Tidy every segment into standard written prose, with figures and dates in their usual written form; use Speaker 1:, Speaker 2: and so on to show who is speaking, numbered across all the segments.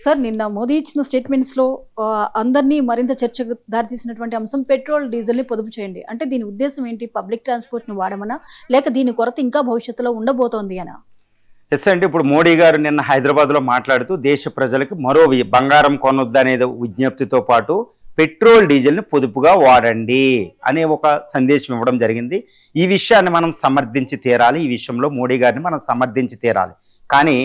Speaker 1: Sir నిన్న మోదీ ఇచ్చిన స్టేట్మెంట్స్లో అందరినీ మరింత చర్చకు దారితీసినటువంటి అంశం పెట్రోల్ డీజిల్ని పొదుపు చేయండి అంటే దీని ఉద్దేశం ఏంటి? పబ్లిక్ ట్రాన్స్పోర్ట్ని వాడమనా లేక దీని కొరత ఇంకా భవిష్యత్తులో ఉండబోతోంది అనా?
Speaker 2: ఎస్ అంటే ఇప్పుడు మోడీ గారు నిన్న హైదరాబాద్లో మాట్లాడుతూ దేశ ప్రజలకు మరో బంగారం కొనొద్దు అనేది విజ్ఞప్తితో పాటు పెట్రోల్ డీజిల్ని పొదుపుగా వాడండి అనే ఒక సందేశం ఇవ్వడం జరిగింది. ఈ విషయాన్ని మనం సమర్థించి తీరాలి. ఈ విషయంలో మోడీ గారిని మనం సమర్థించి తీరాలి. కానీ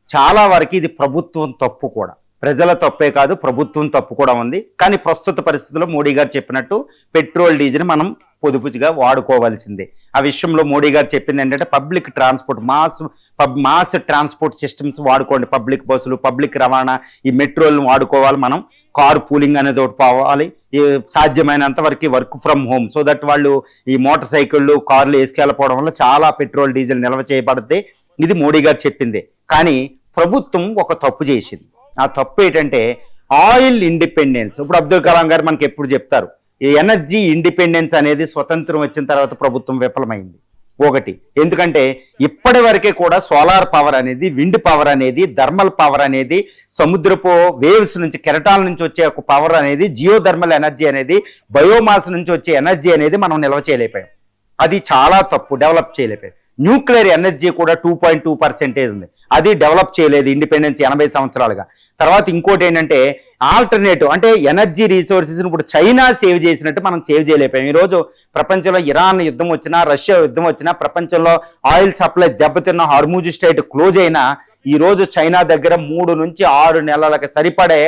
Speaker 2: చాలా వరకు ఇది ప్రభుత్వం తప్పు కూడా, ప్రజల తప్పే కాదు ప్రభుత్వం తప్పు కూడా ఉంది. కానీ ప్రస్తుత పరిస్థితుల్లో మోడీ గారు చెప్పినట్టు పెట్రోల్ డీజిల్ మనం పొదుపుగా వాడుకోవాల్సిందే. ఆ విషయంలో మోడీ గారు చెప్పింది ఏంటంటే public transport mass transport systems వాడుకోండి. పబ్లిక్ బస్సులు, పబ్లిక్ రవాణా, ఈ మెట్రోలను వాడుకోవాలి. మనం కార్ పూలింగ్ అనేది ఒకటి పోవాలి. సాధ్యమైనంత వరకు work from home, so that వాళ్ళు ఈ మోటార్ సైకిళ్ళు, కార్లు వేసుకెళ్ళిపోవడం వల్ల చాలా పెట్రోల్ డీజిల్ నిల్వ చేయబడితే ఇది మోడీ గారు చెప్పిందే. కానీ ప్రభుత్వం ఒక తప్పు చేసింది. ఆ తప్పు ఏంటంటే ఆయిల్ ఇండిపెండెన్స్. ఇప్పుడు అబ్దుల్ కలాం గారు మనకి ఎప్పుడు చెప్తారు, ఈ ఎనర్జీ ఇండిపెండెన్స్ అనేది స్వతంత్రం వచ్చిన తర్వాత ప్రభుత్వం విఫలమైంది. ఒకటి ఎందుకంటే ఇప్పటి వరకే కూడా సోలార్ పవర్ అనేది, విండ్ పవర్ అనేది, థర్మల్ పవర్ అనేది, సముద్రపు వేవ్స్ నుంచి, కెరటాల నుంచి వచ్చే ఒక పవర్ అనేది, జియోథర్మల్ ఎనర్జీ అనేది, బయోమాస్ నుంచి వచ్చే ఎనర్జీ అనేది మనం నిల్వ చేయలేకపోయాం. అది చాలా తప్పు, డెవలప్ చేయలేకపోయాం. న్యూక్లియర్ ఎనర్జీ కూడా 2.2% ఉంది, అది డెవలప్ చేయలేదు ఇండిపెండెన్స్ 80 సంవత్సరాలుగా. తర్వాత ఇంకోటి ఏంటంటే ఆల్టర్నేటివ్ అంటే ఎనర్జీ రిసోర్సెస్ని ఇప్పుడు చైనా సేవ్ చేసినట్టు మనం సేవ్ చేయలేకపోయాం. ఈరోజు ప్రపంచంలో ఇరాన్ యుద్ధం వచ్చినా, రష్యా యుద్ధం వచ్చినా, ప్రపంచంలో ఆయిల్ సప్లై దెబ్బతిన్న, హార్ముజ్ స్ట్రైట్ క్లోజ్ అయినా ఈరోజు చైనా దగ్గర 3 నుంచి 6 నెలలకు సరిపడే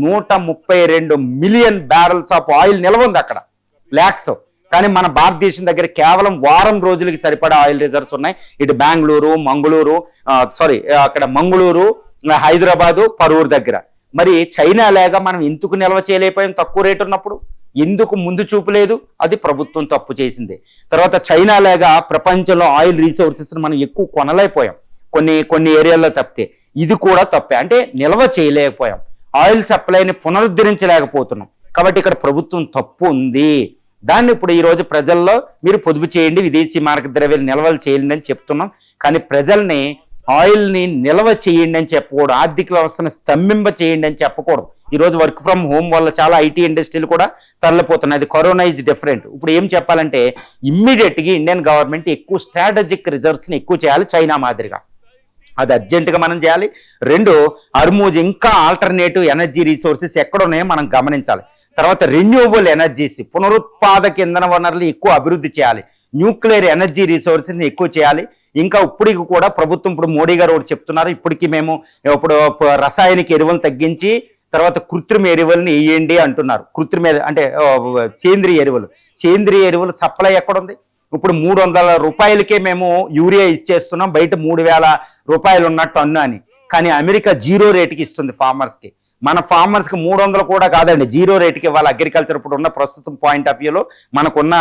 Speaker 2: 132 మిలియన్ బ్యారల్స్ ఆఫ్ ఆయిల్ నిల్వ ఉంది అక్కడ, ల్యాక్స్. కానీ మన భారతదేశం దగ్గర కేవలం వారం రోజులకి సరిపడా ఆయిల్ రిజర్వ్స్ ఉన్నాయి. ఇటు బెంగళూరు, అక్కడ మంగళూరు, హైదరాబాదు, పరూరు దగ్గర. మరి చైనా లేక మనం ఎందుకు నిల్వ చేయలేకపోయాం? తక్కువ రేటు ఉన్నప్పుడు ఎందుకు ముందు చూపు లేదు? అది ప్రభుత్వం తప్పు చేసింది. తర్వాత చైనా లేక ప్రపంచంలో ఆయిల్ రిసోర్సెస్ మనం ఎక్కువ కొనలేకపోయాం, కొన్ని ఏరియాల్లో తప్పితే. ఇది కూడా తప్పే, అంటే నిల్వ చేయలేకపోయాం, ఆయిల్ సప్లైని పునరుద్ధరించలేకపోతున్నాం. కాబట్టి ఇక్కడ ప్రభుత్వం తప్పు ఉంది. దాన్ని ఇప్పుడు ఈరోజు ప్రజల్లో మీరు పొదుపు చేయండి, విదేశీ మారక ద్రవ్యాలు నిల్వలు చేయండి అని చెప్తున్నాం. కానీ ప్రజల్ని ఆయిల్ని నిల్వ చేయండి అని చెప్పకూడదు, ఆర్థిక వ్యవస్థను స్తంభింప చేయండి అని చెప్పకూడదు. ఈరోజు వర్క్ ఫ్రమ్ హోమ్ వల్ల చాలా ఐటీ ఇండస్ట్రీలు కూడా తరలిపోతున్నాయి. అది కరోనా ఈజ్ డిఫరెంట్. ఇప్పుడు ఏం చెప్పాలంటే ఇమ్మీడియట్గా ఇండియన్ గవర్నమెంట్ ఎక్కువ స్ట్రాటజిక్ రిజర్వ్స్ని ఎక్కువ చేయాలి, చైనా మాదిరిగా. అది అర్జెంటుగా మనం చేయాలి. 2, హార్ముజ్ ఇంకా ఆల్టర్నేటివ్ ఎనర్జీ రిసోర్సెస్ ఎక్కడున్నాయో మనం గమనించాలి. తర్వాత రెన్యూవబుల్ ఎనర్జీస్, పునరుత్పాదక ఇంధన వనరులు ఎక్కువ అభివృద్ధి చేయాలి. న్యూక్లియర్ ఎనర్జీ రిసోర్సెస్ని ఎక్కువ చేయాలి. ఇంకా ఇప్పటికి కూడా ప్రభుత్వం, ఇప్పుడు మోడీ గారు ఒకటి చెప్తున్నారు, ఇప్పటికీ మేము ఇప్పుడు రసాయనిక ఎరువులను తగ్గించి తర్వాత కృత్రిమ ఎరువులని వేయండి అంటున్నారు. అంటే సేంద్రియ ఎరువులు సప్లై ఎక్కడుంది? ఇప్పుడు 300 రూపాయలకే మేము యూరియా ఇచ్చేస్తున్నాం, బయట 3000 రూపాయలు ఉన్న టన్ను అని. కానీ అమెరికా 0 రేటుకి ఇస్తుంది ఫార్మర్స్కి. మన ఫార్మర్స్కి 300 కూడా కాదండి, 0 రేటుకి ఇవ్వాలి. అగ్రికల్చర్ ఇప్పుడు ఉన్న ప్రస్తుతం పాయింట్ ఆఫ్ వ్యూలో, మనకున్న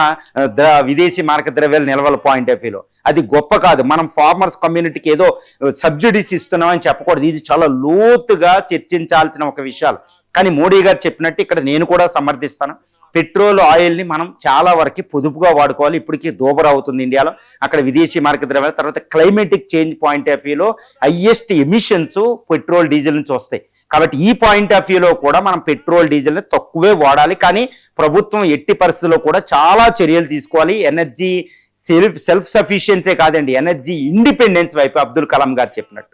Speaker 2: విదేశీ మారక ద్రవ్యాల నిల్వల పాయింట్ ఆఫ్ వ్యూలో అది గొప్ప కాదు. మనం ఫార్మర్స్ కమ్యూనిటీకి ఏదో సబ్సిడీస్ ఇస్తున్నామని చెప్పకూడదు. ఇది చాలా లోతుగా చర్చించాల్సిన ఒక విషయాలు. కానీ మోడీ గారు చెప్పినట్టు ఇక్కడ నేను కూడా సమర్థిస్తాను. పెట్రోల్ ఆయిల్ని మనం చాలా వరకు పొదుపుగా వాడుకోవాలి. ఇప్పటికీ దోబర్ అవుతుంది ఇండియాలో. అక్కడ విదేశీ మారక ద్రవ్యాలు, తర్వాత క్లైమేటిక్ చేంజ్ పాయింట్ ఆఫ్ వ్యూలో హైయెస్ట్ ఎమిషన్స్ పెట్రోల్ డీజిల్ నుంచి వస్తాయి. కాబట్టి ఈ పాయింట్ ఆఫ్ వ్యూలో కూడా మనం పెట్రోల్ డీజిల్ని తక్కువే వాడాలి. కానీ ప్రభుత్వం ఎట్టి పరిస్థితుల్లో కూడా చాలా చర్యలు తీసుకోవాలి. ఎనర్జీ సెల్ఫ్ సఫిషియన్సీ కాదండి, ఎనర్జీ ఇండిపెండెన్స్ వైపు అబ్దుల్ కలాం గారు చెప్పినట్టు.